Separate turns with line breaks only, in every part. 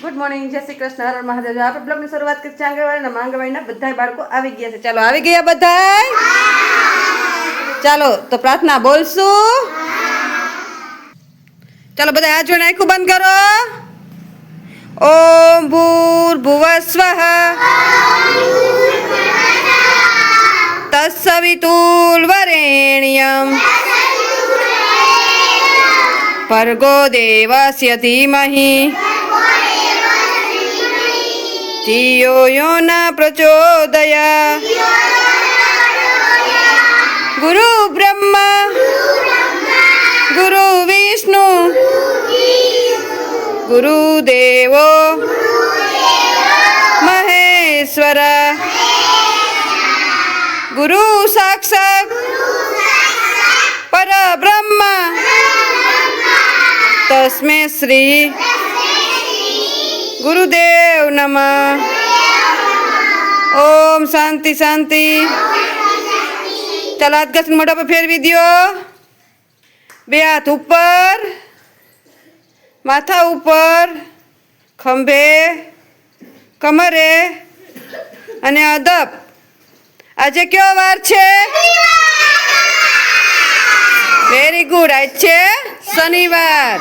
Good morning, જય શ્રી કૃષ્ણ, હર મહાદેવ। આપણે બ્લોગની શરૂઆત કરી છે આંગણવાડીના માંગણવાડીના બધાય બાળકો આવી ગયા છે। ચાલો આવી ગયા બધાય? ચાલો તો પ્રાર્થના બોલશું। ચાલો બધા હાથ જોઈને આંખો બંધ કરો। ઓમ ભૂર્ભુવસ્વઃ તત્સવિતુર્વરેણ્યં ભર્ગો દેવસ્ય ધીમહિ ધિયો યો ન પ્રચોદયાત। ગુરુ બ્રહ્મા ગુરુ વિષ્ણુ ગુરુદેવો મહેશ્વર ગુરુ સાક્ષાત પરબ્રહ્મ તસ્મે શ્રી ગુરુદેવ નમઃ। ઓમ શાંતિ શાંતિ। ચાલો હાથ ઘસીને મોઢા પર ફેરવી દો। બે હાથ ઉપર, માથા ઉપર, ખંભે, કમરે અને અદબ। આજે કયો વાર છે? વેરી ગુડ, આજ છે શનિવાર।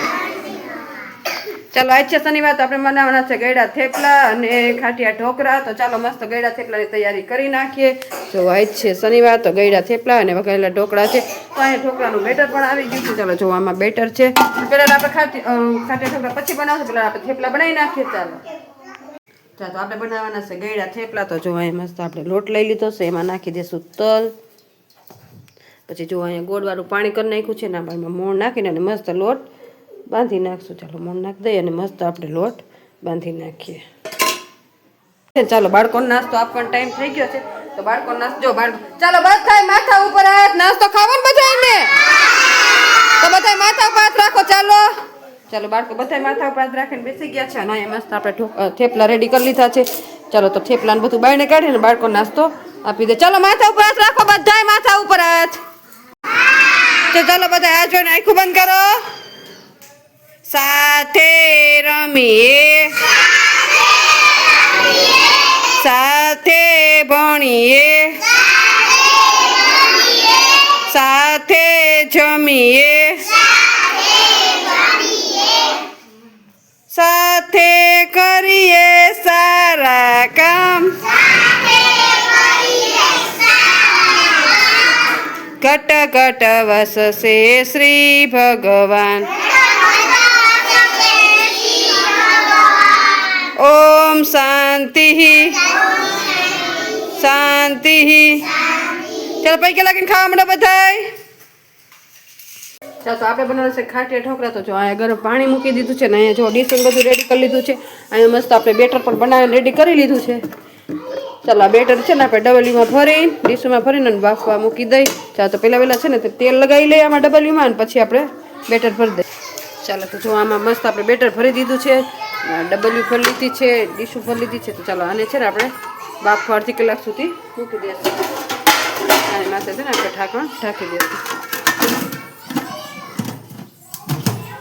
ચાલો આજ છે શનિવાર, તો આપણે બનાવવાના છે ગળ્યા થેપલા અને ખાટિયા ઢોકળા। તો ચાલો મસ્ત ગળ્યા થેપલાની તૈયારી કરી નાખીએ। જો આજ છે શનિવાર, તો ગળ્યા થેપલા અને વઘારેલા ઢોકળા છે। તો અહીંયા ઢોકળાનું બેટર પણ આવી ગયું છે। ચાલો જો આમાં બેટર છે। પહેલાં આપણે ખાટિયા ઢોકળા પછી બનાવશું, પહેલાં આપણે થેપલા બનાવી નાખીએ। ચાલો ચાલો આપણે બનાવવાના છે ગળ્યા થેપલા। તો જો અહીંયા મસ્ત આપણે લોટ લઈ લીધો છે, એમાં નાખી દઈશું તલ। પછી જો અહીંયા ગોળવાળું પાણી કરી નાખ્યું છે ને, એમાં મોણ નાખીને અને મસ્ત લોટ બાંધી નાખશું। ચાલો મોણ નાખી દઈએ અને મસ્ત આપણે લોટ બાંધી નાખીએ। ચાલો બાળકોનો નાસ્તો આપવાનો ટાઈમ થઈ ગયો છે। તો બાળકોનો નાસ્તો જો ચાલો બધાય માથા ઉપર હાથ, નાસ્તો ખાવો ને બધાયને? તો બધાય માથા ઉપર હાથ રાખો। ચાલો ચાલો બાળકો બધાય માથા ઉપર હાથ રાખીને બેસી ગયા છે અને અહીંયા મસ્ત આપણે થેપલા રેડી કરી લીધા છે। ચાલો તો થેપલાને બધું બાયણે કાઢીને બાળકો નાસ્તો આપી દે। ચાલો માથા ઉપર હાથ રાખો, બધાય માથા ઉપર હાથ। તો ચાલો બધા હાથ જોઈને આંખો બંધ કરો। સાથે રમીએ, સાથે ભણીએ, સાથે જમીએ, સાથે કરીએ સારા કામ, ઘટ ઘટ વસશે શ્રી ભગવાન। ઓમ શાંતિ શાંતિ। ચાલો પૈકી લાગીને ખાવા માંડો બધાય। ચાલો તો આપણે બનાવવાનું છે ખાટિયા ઢોકળા। તો જો અહીંયા ગરમ પાણી મૂકી દીધું છે ને અહીંયા જો ડીશ બધું રેડી કરી લીધું છે। અહીંયા મસ્ત આપણે બેટર પણ બનાવીને રેડી કરી લીધું છે। ચાલો આ બેટર છે ને આપણે ડબલીમાં ભરીને ડીશમાં ભરીને બાફવા મૂકી દઈ। ચાલો તો પહેલાં છે ને તેલ લગાવી લઈએ આમાં ડબલીમાં અને પછી આપણે બેટર ભરી દઈએ। ચાલો તો જો આમાં મસ્ત આપણે બેટર ભરી દીધું છે, ડબલ્યુ ભરી લીધી છે, ડીશું ભરી લીધી છે। તો ચાલો આને છે ને આપણે બાફવા અડધી કલાક સુધી મૂકી દઈશું। આને માથે છે ને આપણે ઢાંકણ ઢાંકી દઈશું।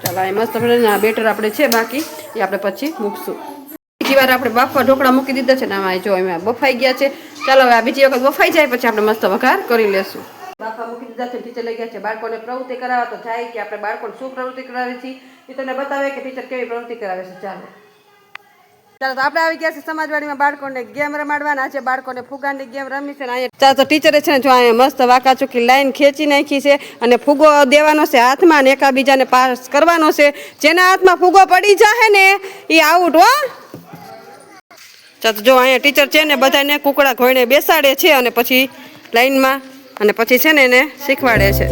ચાલો આ મસ્ત આપણે બેટર આપણે છે બાકી એ આપણે પછી મૂકશું। બીજી વાર આપણે બાફવા ઢોકળા મૂકી દીધા છે ને આમાં જો એમાં બફાઈ ગયા છે। ચાલો હવે આ બીજી વખત બફાઈ જાય પછી આપણે મસ્ત વઘાર કરી લેશું। બાફા મૂકી દીધા છે, ટીચર લઈ ગયા છે બાળકોને પ્રવૃત્તિ કરાવવા। તો જાય કે આપણે બાળકોને શું પ્રવૃત્તિ કરાવી છે એ તમને બતાવે કે ટીચર કેવી પ્રવૃત્તિ કરાવે છે। ચાલો ચાલો તો આપણે આવી ગયા છે સમાજવાડીમાં બાળકોને ગેમ રમાડવાના છે। બાળકોને ફુગાની ગેમ રમી છે ને અહીંયા ચાલો તો ટીચરે છે ને જો અહીંયા મસ્ત વાંકાચૂકી લાઈન ખેંચી નાખી છે અને ફુગો દેવાનો છે હાથમાં ને એકાબીજાને પાસ કરવાનો છે। જેના હાથમાં ફુગો પડી જાય ને એ આઉટ હો। ચાલો જો અહીંયા ટીચર છે ને બધાને કુકડા ઘોઈને બેસાડે છે અને પછી લાઈનમાં અને પછી છે ને એને શીખવાડે છે।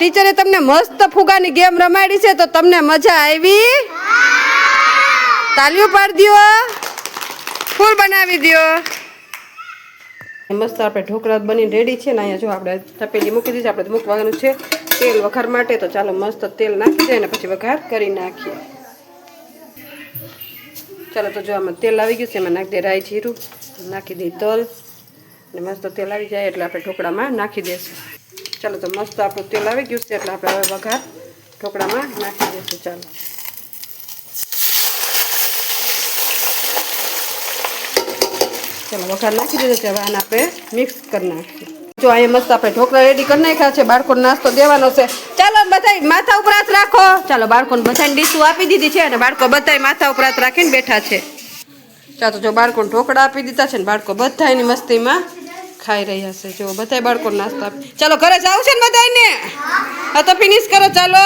ટીચરે તમને મસ્ત ફુગાની ગેમ રમાડી છે તો તમને મજા આવી? તાલીઓ પાડી દો, ફૂલ બનાવી દો. મસ્ત આપણે ઢોકળા બની રેડી છે ને. અહીંયા જો આપણે તપેલી મૂકી દીધી, આપણે મૂકવાનું છે તેલ વઘાર માટે. તો ચાલો મસ્ત તેલ નાખી દઈએ અને પછી વઘાર કરી નાખીએ. ચાલો તો જો આમાં તેલ આવી ગયું છે, એમાં નાખી દે રાઈ જીરું, નાખી દઈએ તલ, અને મસ્ત તેલ આવી જાય એટલે આપણે ઢોકળામાં નાખી દઈશું. ચાલો તો મસ્ત આપણું તેલ આવી ગયું છે એટલે આપણે હવે વઘાર ઢોકળામાં નાખી દઈશું. ચાલો ચાલો વઘાર નાખી દીધો છે. હવે આને આપણે મિક્સ કરી નાખીએ. જો અહીંયા મસ્ત આપણે ઢોકળા રેડી કરી નાખ્યા છે. બાળકોને નાસ્તો દેવાનો છે. ચાલો બધા માથા ઉપર હાથ રાખો. ચાલો બાળકોને બધાને ડીશું આપી દીધી છે અને બાળકો બધા માથા ઉપર હાથ રાખીને બેઠા છે. ચાલો જો બાળકોને ઢોકળા આપી દીધા છે ને બાળકો બધા એની મસ્તીમાં ખાઈ રહ્યા છે. જો બધા બાળકો નાસ્તો આપી. ચાલો ઘરે જાવ છે ને બધાને? હા તો ફિનિશ કરો. ચાલો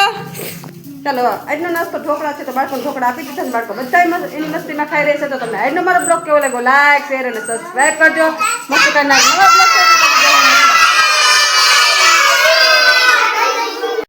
ચાલો આજનો નાસ્તો ઢોકળા છે તો બાળકોને ઢોકળા આપી દીધા ને બાળકો બધા એની મસ્તીમાં ખાઈ રહ્યા છે. તો તમને આજનો મારો બ્લોગ કેવો લાગ્યો? લાઈક, શેર અને સબસ્ક્રાઈબ કરજો. મસ્ત કઈ નવા બ્લોગ